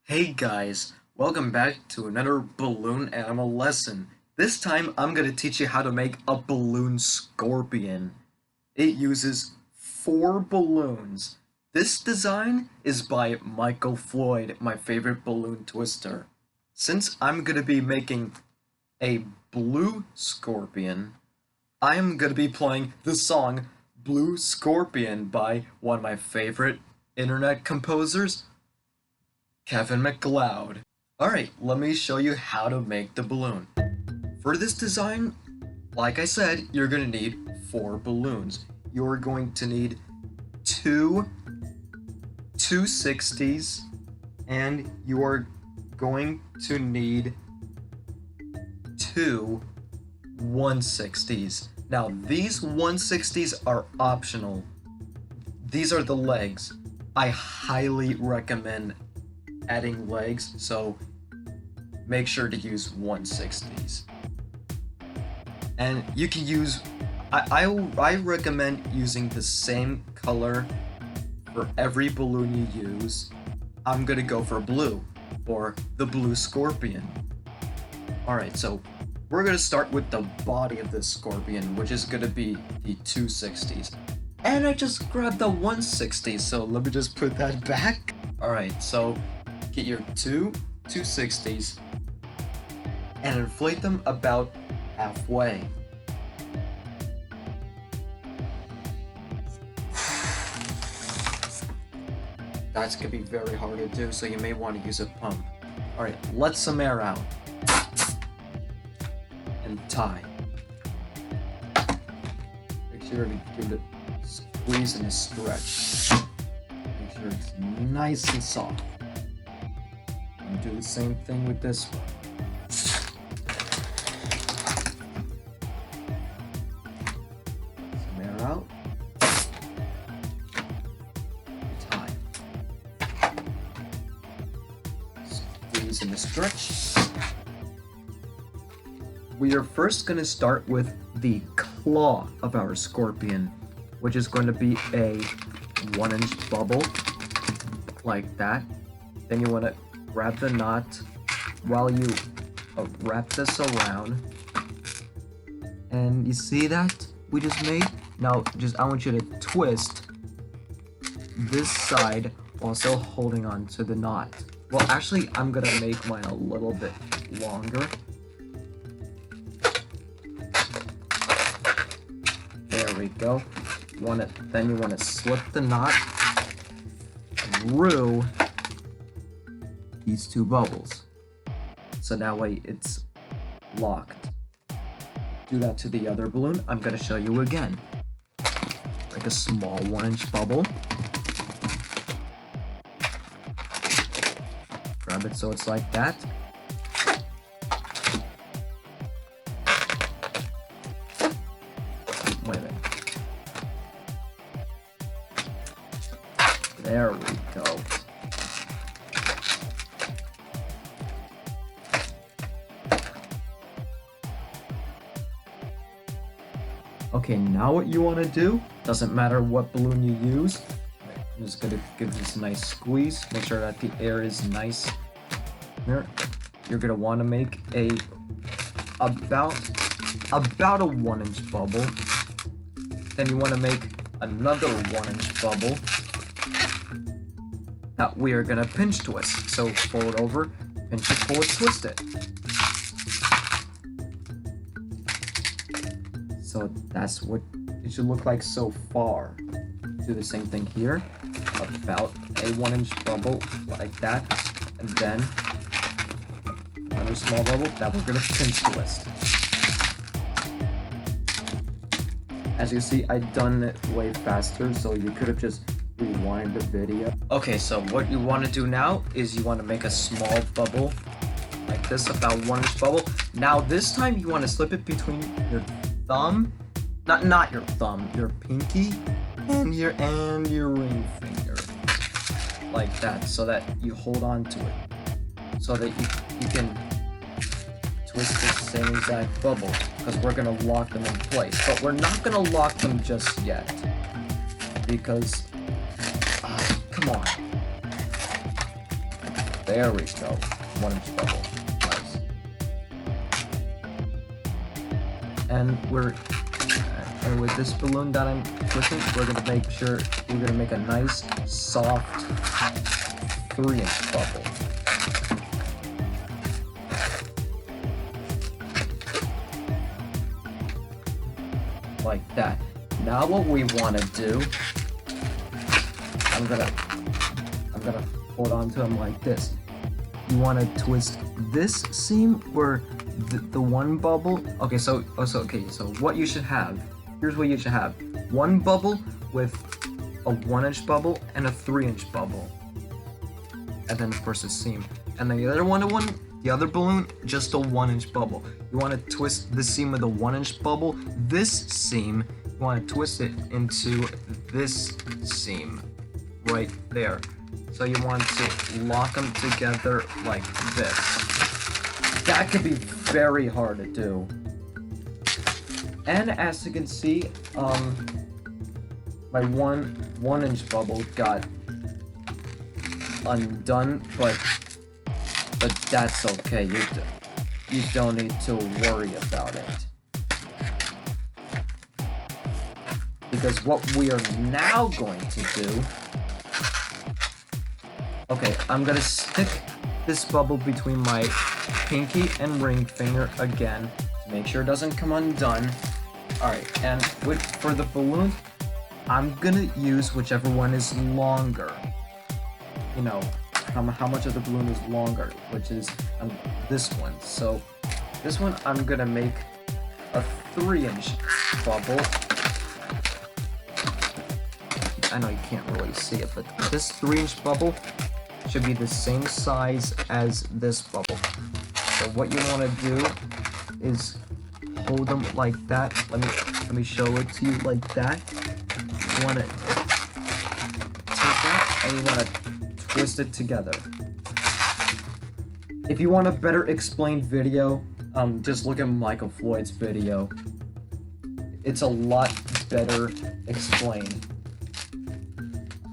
Hey guys, welcome back to another balloon animal lesson. This time I'm gonna teach you how to make a balloon scorpion. It uses 4 balloons. This design is by Michael Floyd, my favorite balloon twister. Since I'm gonna be making a blue scorpion, I'm gonna be playing the song Blue Scorpion by one of my favorite internet composers, Kevin MacLeod. Alright, let me show you how to make the balloon. For this design, like I said, you're going to need 4 balloons. You're going to need 2 260s, and you are going to need 2 160s. Now, these 160s are optional. These are the legs. I highly recommend adding legs, so make sure to use 160s. And you can use, I recommend using the same color for every balloon you use. I'm gonna go for blue, or the blue scorpion. Alright, so we're gonna start with the body of this scorpion, which is gonna be the 260s. And I just grabbed the 160s, so let me just put that back. Alright, so get your 2 260s and inflate them about halfway. That's gonna be very hard to do, so you may want to use a pump. Alright, let some air out. And tie. Make sure to give it a squeeze and a stretch. Make sure it's nice and soft. And do the same thing with this one. Some air out. Tie. Squeeze and a stretch. We are first going to start with the claw of our scorpion, which is going to be a 1-inch bubble, like that. Then you want to grab the knot while you wrap this around. And you see that we just made? Now, I want you to twist this side while still holding on to the knot. Well, actually, I'm going to make mine a little bit longer. There we go. Then you want to slip the knot through these 2 bubbles. So that way it's locked. Do that to the other balloon. I'm going to show you again. Like a small 1-inch bubble. Grab it so it's like that. Wait a minute. There we go. Okay, now what you want to do, doesn't matter what balloon you use, I'm just going to give this a nice squeeze, make sure that the air is nice here. You're going to want to make about a 1-inch bubble. Then you want to make another 1-inch bubble that we are going to pinch twist. So fold it over, pinch it, pull it, twist it. So that's what it should look like so far. Do the same thing here, about a 1-inch bubble like that, and then another small bubble that we're gonna pinch twist. As you see, I've done it way faster, so you could have just rewind the video. Okay, so what you want to do now is you want to make a small bubble like this, about 1-inch bubble. Now this time you want to slip it between your thumb, not your thumb, your pinky and your ring finger, like that, so that you hold on to it, so that you can twist the same exact bubble, because we're gonna lock them in place. But we're not gonna lock them just yet, because come on. There we go. 1-inch bubble. Nice. And with this balloon that I'm twisting, we're gonna make a nice, soft 3-inch bubble. Like that. Now what we want to do, I'm gonna hold on to them like this. You want to twist this seam where the one bubble. Okay, so what you should have. Here's what you should have: one bubble with a 1-inch bubble and a 3-inch bubble, and then of course a seam. And then the other balloon, just a 1-inch bubble. You want to twist the seam with a 1-inch bubble. This seam, you want to twist it into this seam right there. So you want to lock them together like this. That could be very hard to do. And as you can see, my 1-inch bubble got undone, but that's okay. You don't need to worry about it. Because what we are now going to do... Okay, I'm gonna stick this bubble between my pinky and ring finger again to make sure it doesn't come undone. Alright, and for the balloon, I'm gonna use whichever one is longer. You know, how much of the balloon is longer, which is this one. So this one, I'm gonna make a 3-inch bubble. I know you can't really see it, but this 3-inch bubble should be the same size as this bubble. So what you want to do is hold them like that. Let me show it to you like that. You want to take that and you want to twist it together. If you want a better explained video, just look at Michael Floyd's video. It's a lot better explained.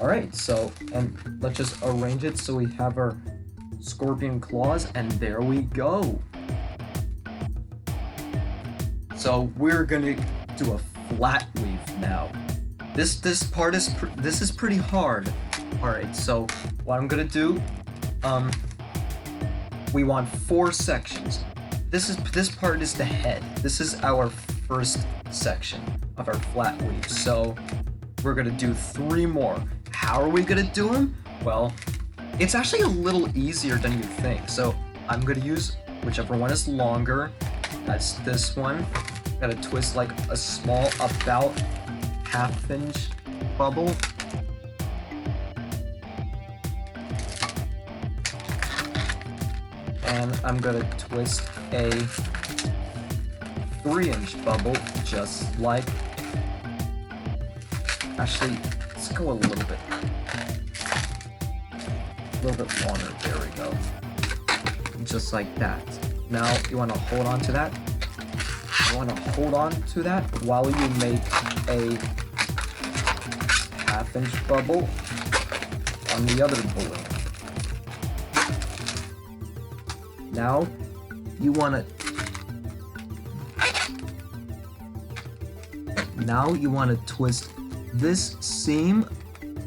Alright, so, and let's just arrange it so we have our scorpion claws, and there we go. So we're gonna do a flat weave now. This part is pretty hard. Alright, so what I'm gonna do, we want 4 sections. This part is the head. This is our first section of our flat weave. So we're gonna do 3 more. How are we gonna do them? Well, it's actually a little easier than you think. So I'm gonna use whichever one is longer. That's this one. Gotta twist like a small, about 1/2 inch bubble. And I'm gonna twist a 3-inch bubble, just like... Actually, let's go a little bit longer. There we go. Just like that. Now you want to hold on to that. You want to hold on to that while you make a 1/2 inch bubble on the other balloon. Now you want to twist this seam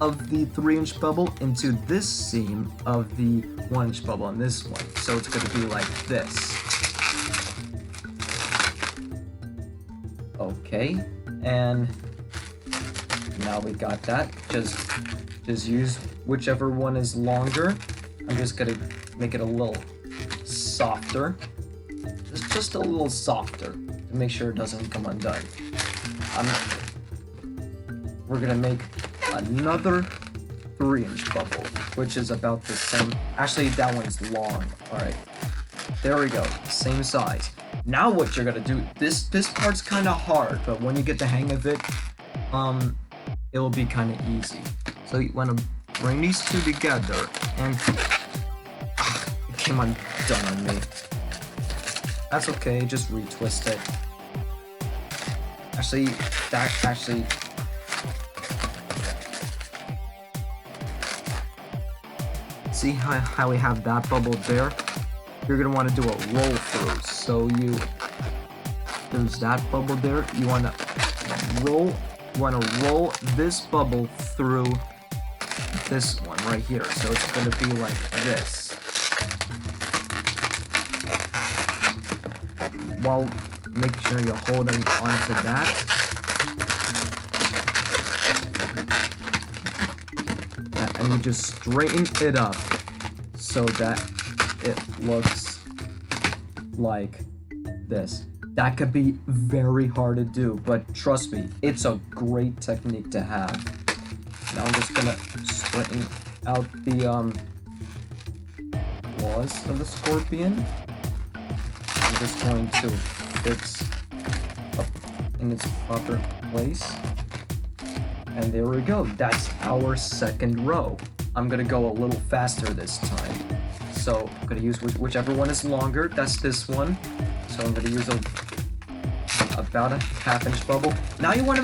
of the 3-inch bubble into this seam of the 1-inch bubble on this one. So it's going to be like this. Okay, and now we got that. Just use whichever one is longer. I'm just going to make it a little softer. Just a little softer to make sure it doesn't come undone. We're gonna make another 3-inch bubble, which is about the same. Actually, that one's long. All right, there we go, same size. Now what you're gonna do? This part's kind of hard, but when you get the hang of it, it will be kind of easy. So you want to bring these two together, and it came undone on me. That's okay, just retwist it. Actually, see how we have that bubble there? You're gonna want to do a roll through. So there's that bubble there. You wanna roll this bubble through this one right here. So it's gonna be like this. While make sure you're holding onto that. And you just straighten it up so that it looks like this. That could be very hard to do, but trust me, it's a great technique to have. Now I'm just gonna straighten out the claws of the scorpion. I'm just going to fix up in its proper place. And there we go, that's our second row. I'm gonna go a little faster this time. So I'm gonna use whichever one is longer, that's this one. So I'm gonna use about a ½ inch bubble. Now you wanna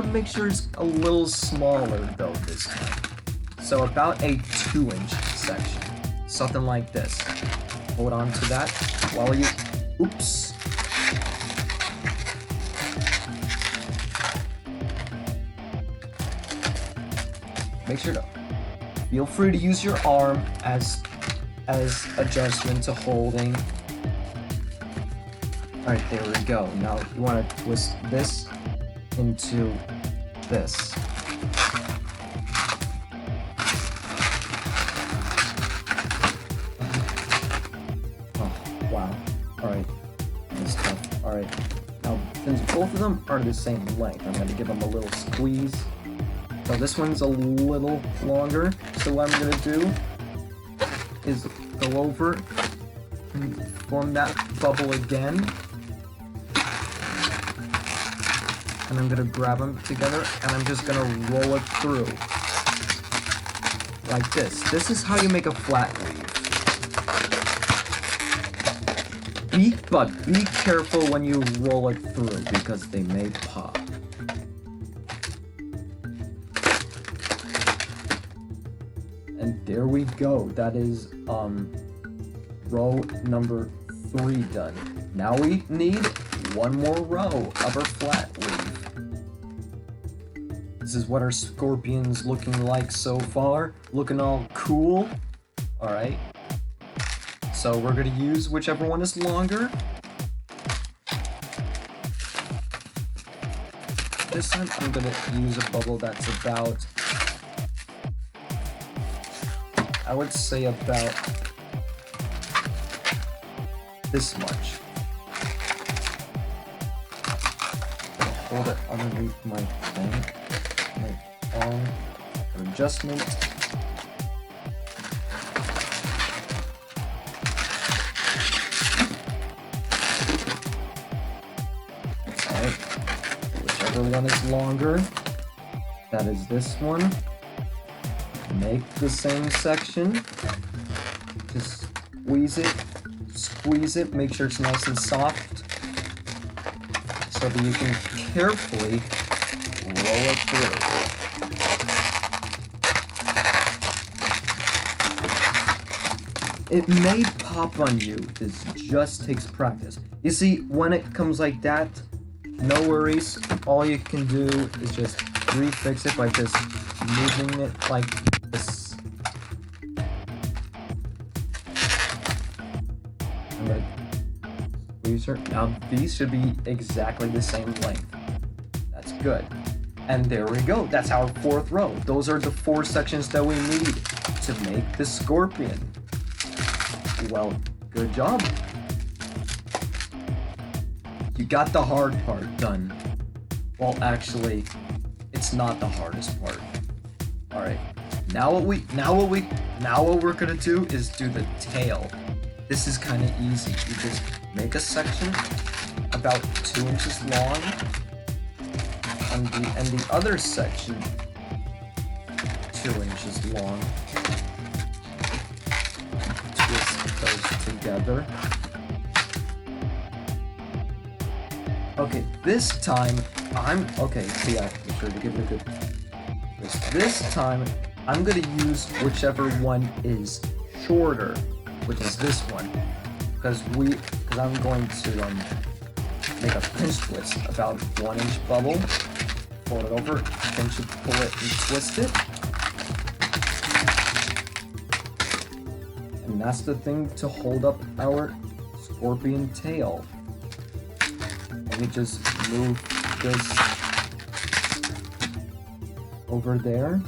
make sure it's a little smaller though this time. So about a 2-inch section. Something like this. Hold on to that while you, oops. Make sure to feel free to use your arm as adjustment to holding. Alright, there we go. Now you want to twist this into this. Oh, wow. Alright. That's tough. Alright. Now, since both of them are the same length, I'm going to give them a little squeeze. So this one's a little longer, so what I'm gonna do is go over and form that bubble again. And I'm gonna grab them together and I'm just gonna roll it through. Like this. This is how you make a flat weave. But be careful when you roll it through because they may pop. And there we go. That is row number 3 done. Now we need one more row of our flat weave. This is what our scorpion's looking like so far. Looking all cool. Alright. So we're gonna use whichever one is longer. This time I'm gonna use a bubble that's about, I would say about this much. I'm gonna hold it underneath my thing, my arm for adjustment. Alright, whichever one is longer, that is this one. Make the same section, just squeeze it, make sure it's nice and soft, so that you can carefully roll it through. It may pop on you, this just takes practice. You see, when it comes like that, no worries, all you can do is just refix it by just moving it like this. I'm gonna squeeze her. Now these should be exactly the same length. That's good. And there we go. That's our 4th row. Those are the 4 sections that we need to make the scorpion. Well, good job. You got the hard part done. Well, actually, it's not the hardest part. Alright, now what we're gonna do is do the tail. This is kind of easy. You just make a section about 2 inches long, and the other section 2 inches long. Twist those together. Okay, this time so yeah, make sure to give it a good twist. This time I'm gonna use whichever one is shorter, which is this one, because I'm going to make a pinch twist, about 1-inch bubble. Fold it over, pinch it, pull it, and twist it. And that's the thing to hold up our scorpion tail. Let me just move this over there.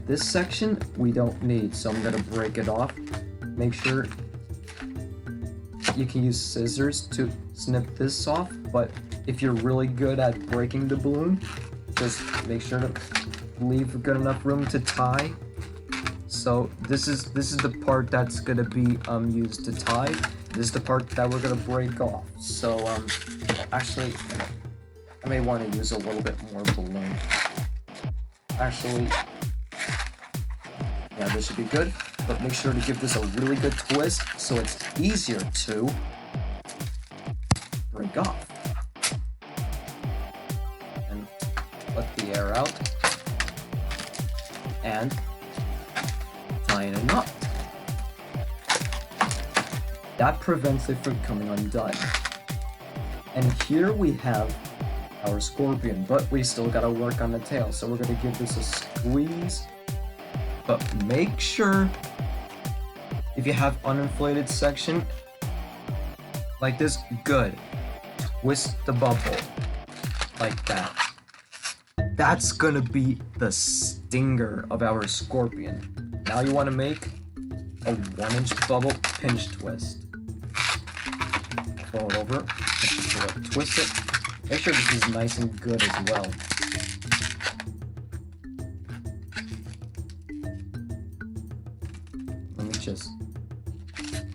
This section we don't need, so I'm gonna break it off. Make sure you can use scissors to snip this off, but if you're really good at breaking the balloon, just make sure to leave good enough room to tie. So this is the part that's gonna be used to tie. This is the part that we're gonna break off. So actually, I may want to use a little bit more balloon. Actually, yeah, this should be good. But make sure to give this a really good twist so it's easier to break off. And let the air out. And tying a knot. That prevents it from coming undone. And here we have our scorpion, but we still gotta work on the tail, so we're gonna give this a squeeze. But make sure, if you have uninflated section like this, good. Twist the bubble like that. That's gonna be the stinger of our scorpion. Now you wanna make a 1-inch bubble pinch twist. Fold over, twist it. Make sure this is nice and good as well.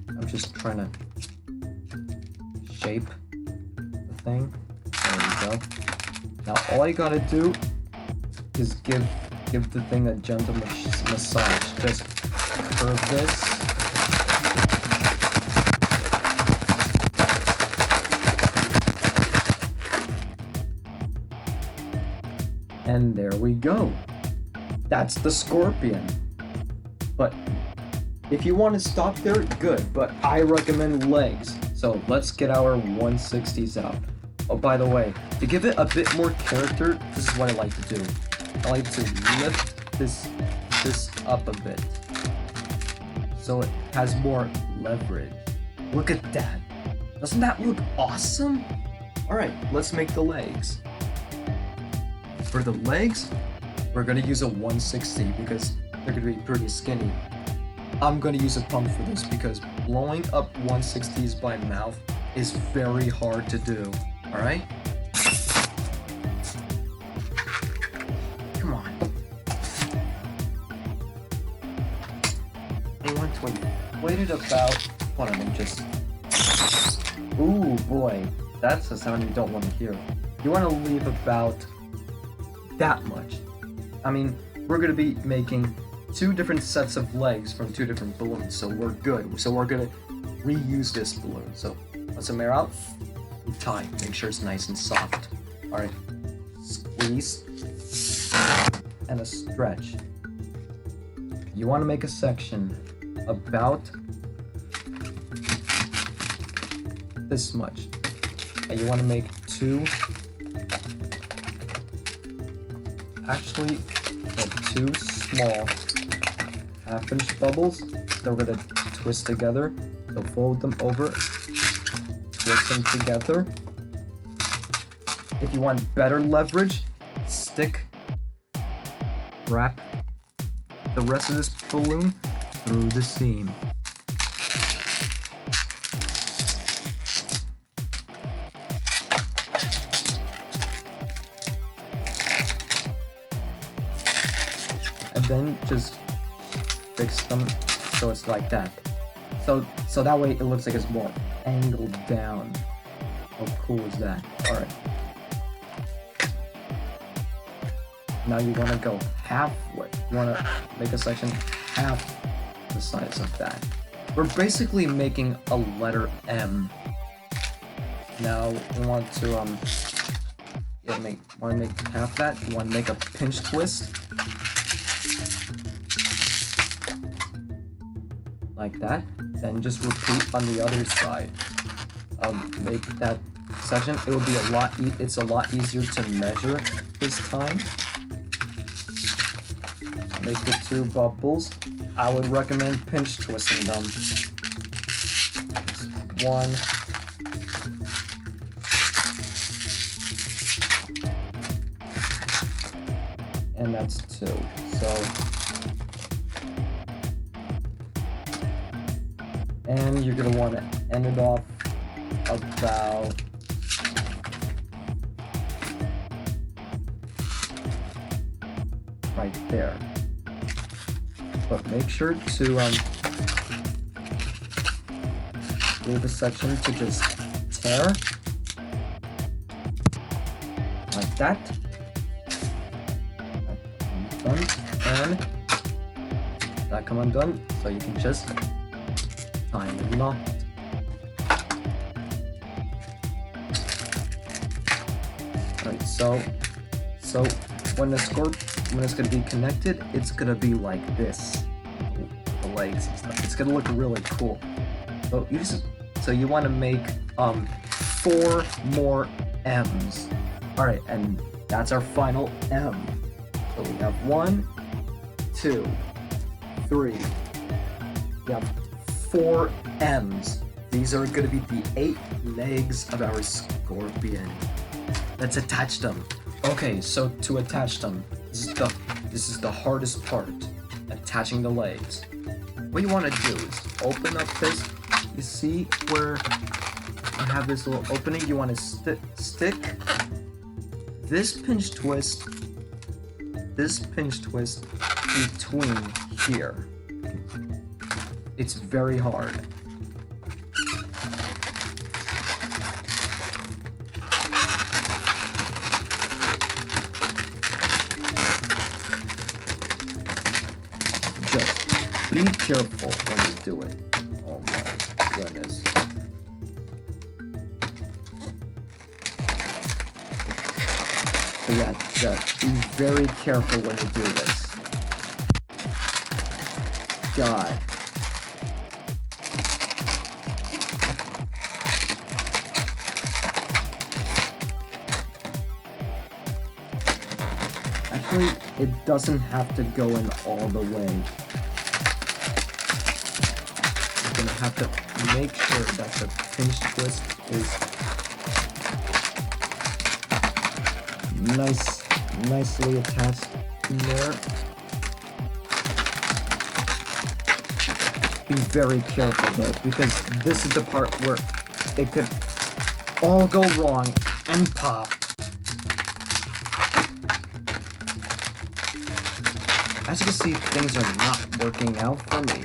I'm just trying to shape the thing. There we go. Now all you gotta do is give the thing a gentle massage. Just curve this. And there we go. That's the scorpion. But if you want to stop there, good, but I recommend legs. So let's get our 160s out. Oh, by the way, to give it a bit more character, this is what I like to do. I like to lift this up a bit, so it has more leverage. Look at that. Doesn't that look awesome? All right, let's make the legs. For the legs, we're gonna use a 160 because they're gonna be pretty skinny. I'm gonna use a pump for this because blowing up 160s by mouth is very hard to do. All right? Come on. I want to inflate it about. Hold on, I'm just. Ooh boy, that's a sound you don't want to hear. You want to leave about that much. I mean, we're gonna be making 2 different sets of legs from 2 different balloons, so we're good. So we're gonna reuse this balloon. So let some air out, tie, make sure it's nice and soft. All right, squeeze and a stretch. You want to make a section about this much, and you want to make 2. Actually, 2 small 1/2-inch bubbles that we're gonna twist together. So fold them over, twist them together. If you want better leverage, wrap the rest of this balloon through the seam. And then just fix them so it's like that. So that way it looks like it's more angled down. How cool is that? Alright. Now you want to go halfway. You want to make a section half the size of that. We're basically making a letter M. Now we want to want to make half that. You want to make a pinch twist. Like that. Then just repeat on the other side. Make that section. It will be it's a lot easier to measure this time. Make the 2 bubbles. I would recommend pinch twisting them. 1. And that's 2. So, and you're gonna want to end it off about right there. But make sure to leave a section to just tear like that. Done. And that come undone, so you can just tie the knot. Alright, so when it's gonna be connected, it's gonna be like this. The legs and stuff. It's gonna look really cool. So you want to make 4 more M's. Alright, and that's our final M. So we have 1, 2, 3. We have 4 M's. These are going to be the 8 legs of our scorpion. Let's attach them. Okay, so to attach them, this is the hardest part, attaching the legs. What you want to do is open up this. You see where I have this little opening? You want to stick this pinch twist between here. It's very hard. Just be careful when you do it. Oh my goodness. But yeah, just be very careful when you do this. God. Actually, it doesn't have to go in all the way. You're gonna have to make sure that the pinch twist is nicely attached in there. Be very careful though, because this is the part where it could all go wrong and pop. As you can see, things are not working out for me.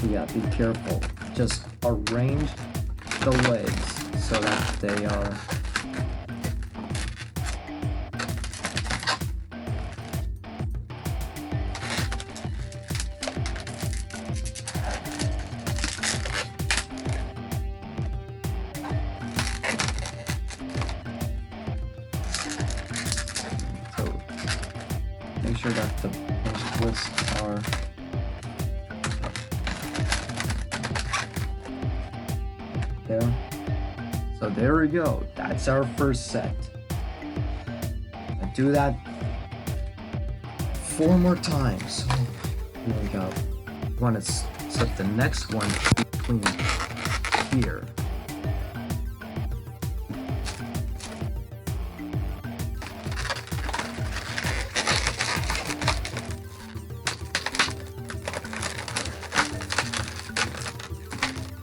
Yeah, be careful. Just arrange the legs so that they are so make sure that the twists are there. So there we go. That's our first set. I do that 4 more times. So here we go. You want to slip the next one between here.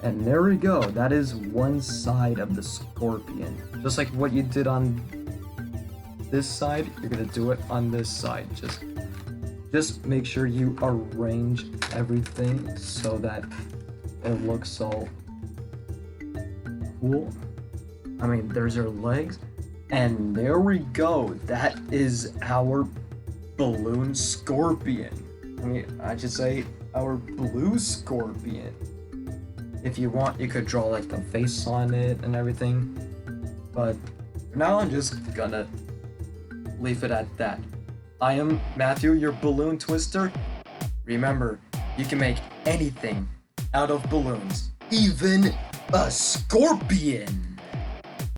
And there we go. That is one side of the scorpion. Just like what you did on this side, you're gonna do it on this side. Just make sure you arrange everything so that it looks all cool. I mean, there's our legs. And there we go. That is our balloon scorpion. I mean, I should say our blue scorpion. If you want, you could draw like the face on it and everything. But for now, I'm just gonna leave it at that. I am Matthew, your balloon twister. Remember, you can make anything out of balloons, even a scorpion.